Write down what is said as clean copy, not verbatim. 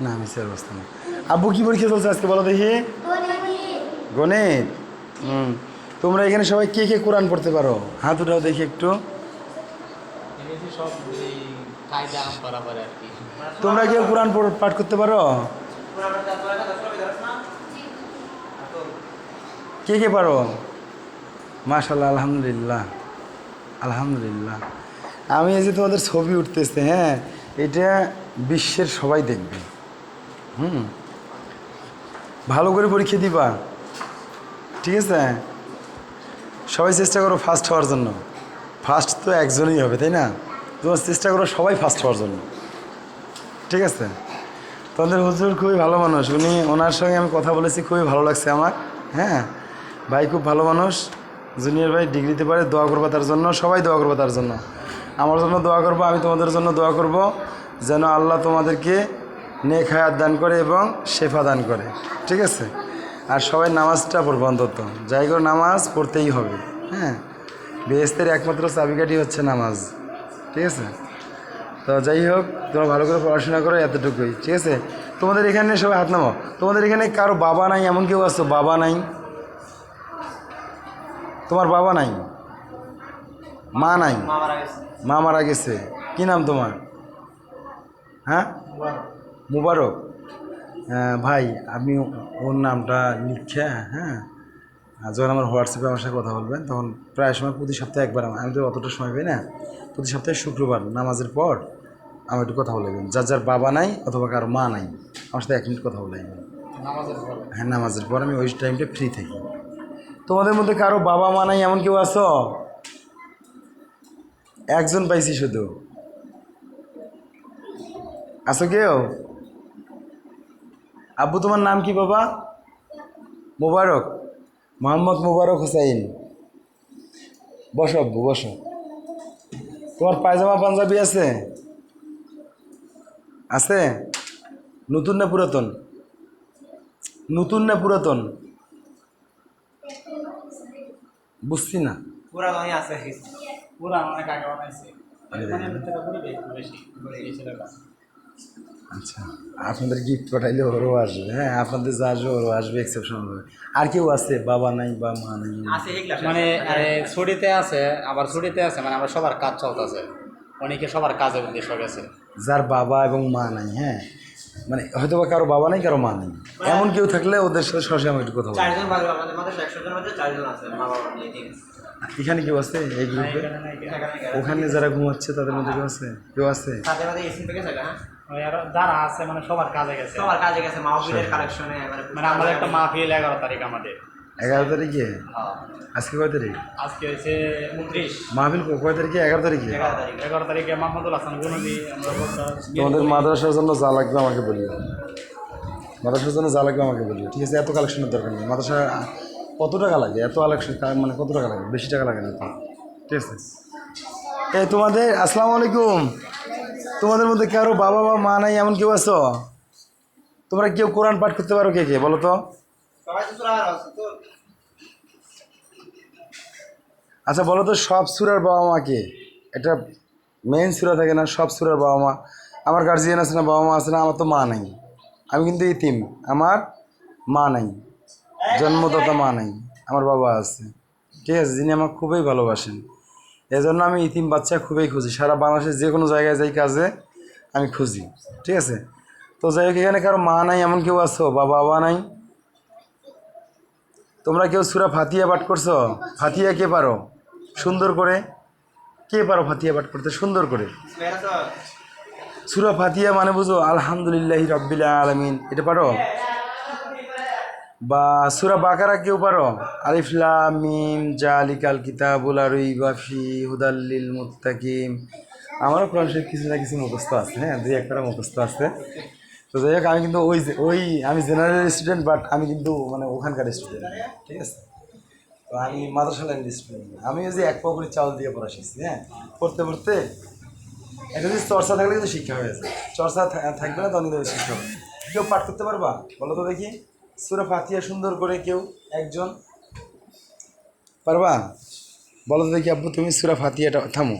না আমি স্যার বসতাম না। আব্বু কি পরীক্ষা চলছে আজকে বলো দেখি? গণিত। তোমরা এখানে সবাই কে কে কোরআন পড়তে পারো? হাত উঠাও দেখি একটু। তোমরা কেউ কোরআন পাঠ করতে পারো? কে কে পারো? মাশাআল্লাহ, আলহামদুলিল্লাহ, আলহামদুলিল্লাহ। আমি এই যে তোমাদের ছবি উঠতেছে, হ্যাঁ, এটা বিশ্বের সবাই দেখবে। ভালো করে পরীক্ষা দিবা, ঠিক আছে? সবাই চেষ্টা করো ফার্স্ট হওয়ার জন্য। ফার্স্ট তো একজনই হবে, তাই না? তোমার চেষ্টা করো সবাই ফার্স্ট হওয়ার জন্য, ঠিক আছে? তোমাদের হুজুর খুবই ভালো মানুষ, ওনার সঙ্গে আমি কথা বলেছি, খুবই ভালো লাগছে আমার। হ্যাঁ, ভাই খুব ভালো মানুষ। জুনিয়র ভাই ডিগ্রিতে পারে, দোয়া করবো তার জন্য, সবাই দোয়া করবো তার জন্য। আমার জন্য দোয়া করবো, আমি তোমাদের জন্য দোয়া করব যেন আল্লাহ তোমাদেরকে নেক হায়াত দান করে এবং শেফা দান করে, ঠিক আছে? আর সবাই নামাজটা পড়বো, অন্তত যাই করে নামাজ পড়তেই হবে। হ্যাঁ, বেহেস্তের একমাত্র চাবিকাঠি হচ্ছে নামাজ, ঠিক আছে? তো যাই হোক, তোমরা ভালো করে পড়াশোনা করো, এতটুকুই, ঠিক আছে? তোমাদের এখানে সবাই হাত নামাও। তোমাদের এখানে কারো বাবা নাই এমন কেউ আছো? বাবা নাই? তোমার বাবা নাই? মা নাই? মা মারা গেছে। কি নাম তোমার? হ্যাঁ, মুবারক। ভাই, আপনি ওর নামটা লিখে, হ্যাঁ, যখন আমার হোয়াটসঅ্যাপে আমার সাথে কথা বলবেন তখন প্রায় সময় প্রতি সপ্তাহে একবার, আমি তো অতটা সময় পাই না, প্রতি সপ্তাহে শুক্রবার নামাজের পর আমার একটু কথা বলবেন। যার যার বাবা নাই অথবা কারো মা নাই, আমার সাথে 1 মিনিট কথা বলবেন। হ্যাঁ, নামাজের পর আমি ওই টাইমটা ফ্রি থাকি। তোমাদের মধ্যে কারো বাবা মা নাই এমন কেউ আছো? একজন পাইছি শুধু। আছো কেউ? আব্বু তোমার নাম কি বাবা? মুবারক, মোহাম্মদ মুবারক হোসাইন। বসো আব্বু, বসো। তোমার পায়জামা পাঞ্জাবি আছে? আছে? নতুন না পুরাতন? নতুন না পুরাতন? বুঝছি না। পুরাতনই আছে, পুরান অনেক আগে বানাইছে। আচ্ছা, আপনাদের গিফট পাঠাইলে ওরও আসবে। হ্যাঁ, আপনাদের যা আসবে ওরও আসবে, এক্সেপশন হবে। আর কেউ আছে বাবা নাই বা মা নাই? মানে ছুটিতে আছে, আবার ছুটিতে আছে, মানে আমরা সবার কাজ চলতেছে, অনেকে সবার কাজে উদ্দেশ্য গেছে। যার বাবা এবং মা নাই, হ্যাঁ, মানে হয়তো বা কারো বাবা নাই কারো মা নেই, এমন কেউ থাকলে ওদের সাথে সরাসরি আমি একটু কথা বলবো। 4 জন ভালো, আমাদের মধ্যে 100 জনের মধ্যে 4 জন আছে মা বাবা নিয়ে, ঠিক আছে? এখানে কেউ আছে এই গ্রুপে? ওখানে যারা ঘুমাচ্ছে তাদের মধ্যে কেউ আছে? কেউ আছে? তাদের মধ্যে এসি থেকে থাকে, হ্যাঁ, যারা আছে মানে সবার কাজে গেছে, সবার কাজে গেছে। মাহফিলের কালেকশনে মানে আমাদের একটা মাহফিল 11 তারিখ আমাদের। 11 তারিখে? আজকে কয় তারিখ? আজকে হচ্ছে 29। মাহফিল কয় তারিখে? 11 তারিখে? 11 তারিখে মাহমুদুল হাসান গুনবি। তোমাদের মাদ্রাসার জন্য যা লাগবে আমাকে বলিও, মাদ্রাসার জন্য যা লাগবে আমাকে বলিও, ঠিক আছে? এত কালেকশনের দরকার নেই। মাদ্রাসা কত টাকা লাগে? এত কালেকশন মানে কত টাকা লাগে? বেশি টাকা লাগে না তো, ঠিক আছে? এই তোমাদের, আসসালামু আলাইকুম, তোমাদের মধ্যে কারো বাবা বা মা নাই এমন কেউ আছো? তোমরা কেউ কোরআন পাঠ করতে পারো? কে কে বলো তো? আচ্ছা বলো তো, সব সূরার বাবা মা কে? এটা মেইন সূরা থাকে না, সব সূরার বাবা মা। আমার গার্জিয়ান আছে না, বাবা মা আছে না? আমার তো মা নাই, আমি কিন্তু ইতিম, আমার মা নাই, জন্মদাতা মা নাই, আমার বাবা আছে, ঠিক আছে, যিনি আমাকে খুবই ভালোবাসেন। এজন্য আমি ইতিম বাচ্চা খুবই খুঁজি, সারা বাংলাদেশের যে কোনো জায়গায় যাই কাজে আমি খুঁজি, ঠিক আছে? তো যাই হোক, এখানে কারো মা নাই এমন কেউ আছো বা বাবা নাই? তোমরা কেউ সূরা ফাতিহা পাঠ করছো? ফাতিহা কে পারো সুন্দর করে? কে পারো ফাতিহা পাঠ করতে সুন্দর করে? সূরা ফাতিহা মানে বুঝো? আলহামদুলিল্লাহি রাব্বিল আলামিন, এটা পারো? বা সূরা বাকারা কেউ পারো? আলিফ লাম মিম জালিকাল কিতাবুল লা রাইবা ফিহি হুদাল লিল মুত্তাকিন। আমারও কোরআন শরীফ কিছু না কিছু মুখস্থ আছে, হ্যাঁ, 2-1 পারা মুখস্থ আছে। তো যাই হোক, আমি কিন্তু ওই আমি জেনারেল স্টুডেন্ট, বাট আমি কিন্তু মানে ওখানকার স্টুডেন্ট, ঠিক আছে? তো আমি মাদ্রাসা লাইনের স্টুডেন্ট, আমি ওই যে 1 পাও করে চাউল দিয়ে পড়া শিখছি। হ্যাঁ, পড়তে পড়তে একটা যদি চর্চা থাকলে কিন্তু শিক্ষা হয়ে যায়, চর্চা থাকবে না তখন কিন্তু শিক্ষা হবে। কেউ পাঠ করতে পারবা বলো তো দেখি সূরা ফাতিহা সুন্দর করে? কেউ একজন পারবা? বলো তো দেখি আব্বু, তুমি সূরা ফাতিহাটা, থামো,